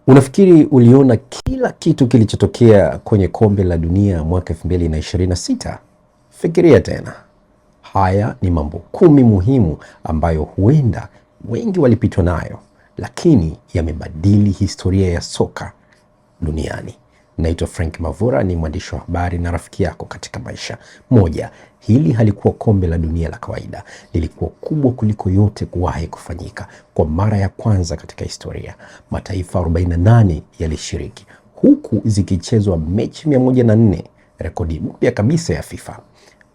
Unafikiri uliona kila kitu kilichotokea kwenye kombe la dunia mwaka 2026? Fikiria tena. Haya ni mambo 10 muhimu ambayo huenda wengi walipitwa nayo, lakini yamebadili historia ya soka duniani. Naitwa Frank Mavura, ni mwandishi wa habari na rafiki yako katika maisha. Moja, hili halikuwa kombe la dunia la kawaida. Lilikuwa kubwa kuliko yote kuwahi kufanyika. Kwa mara ya kwanza katika historia, mataifa 48 yalishiriki, huku zikichezwa mechi 104, rekodi mpya kabisa ya FIFA.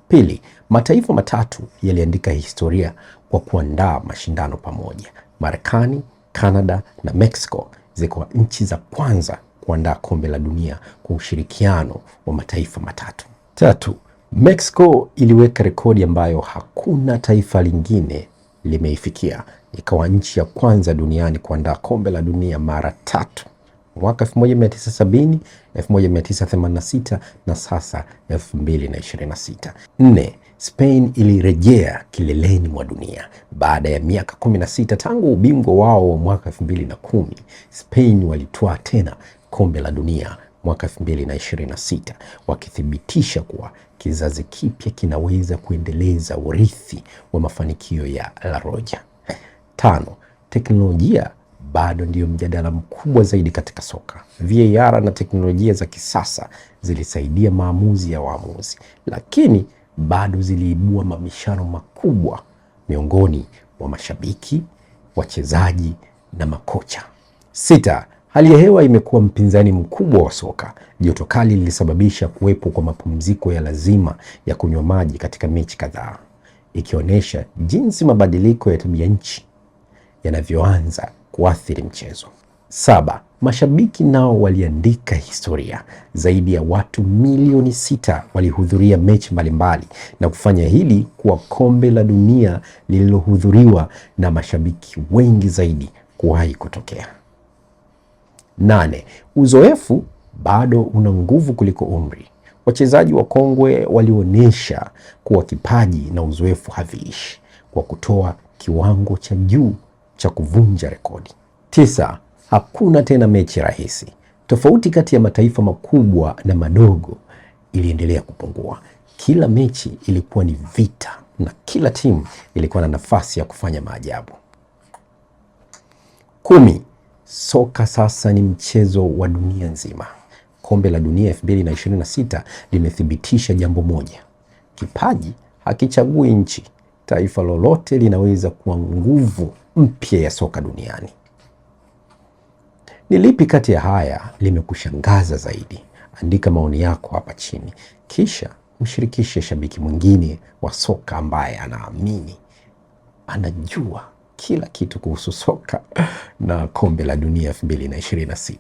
Pili, mataifa matatu yaliandika historia kwa kuandaa mashindano pamoja. Marekani, Canada na Mexico zilikuwa nchi za kwanza kuandaa kombe la dunia kwa ushirikiano wa mataifa matatu. Tatu, Mexico iliweka rekodi ambayo hakuna taifa lingine limeifikia. Ikawa nchi ya kwanza duniani kuandaa kombe la dunia mara 3, mwaka 1970, 1986 na sasa 2026. 4, Spain ilirejea kileleni mwa dunia baada ya miaka 16 tangu ubingwa wao wa mwaka 2010. Spain walitwaa tena kombe la dunia mwaka 2026, wakithibitisha kuwa kizazi kipya kinaweza kuendeleza urithi wa mafanikio ya La Roja. 5, teknolojia bado ndiyo mjadala mkubwa zaidi katika soka. VAR na teknolojia za kisasa zilisaidia maamuzi ya waamuzi, lakini bado ziliibua mabishano makubwa miongoni mwa mashabiki, wachezaji na makocha. 6, hali ya hewa imekuwa mpinzani mkubwa wa soka. Joto kali lilisababisha kuwepo kwa mapumziko ya lazima ya kunywa maji katika mechi kadhaa, ikionyesha jinsi mabadiliko ya tabia nchi yanavyoanza kuathiri mchezo. 7, mashabiki nao waliandika historia. Zaidi ya watu milioni 6 walihudhuria mechi mbalimbali na kufanya hili kuwa kombe la dunia lililohudhuriwa na mashabiki wengi zaidi kuwahi kutokea. 8, uzoefu bado una nguvu kuliko umri. Wachezaji wa kongwe walionyesha kuwa kipaji na uzoefu haviishi, kwa kutoa kiwango cha juu cha kuvunja rekodi. 9, hakuna tena mechi rahisi. Tofauti kati ya mataifa makubwa na madogo iliendelea kupungua. Kila mechi ilikuwa ni vita na kila timu ilikuwa na nafasi ya kufanya maajabu. 10, soka sasa ni mchezo wa dunia nzima. Kombe la dunia 2026 limethibitisha jambo moja: kipaji hakichagui nchi. Taifa lolote linaweza kuwa nguvu mpya ya soka duniani. Ni lipi kati ya haya limekushangaza zaidi? Andika maoni yako hapa chini, kisha mshirikishe shabiki mwingine wa soka ambaye anaamini anajua kila kitu kuhusu soka na kombe la dunia 2026.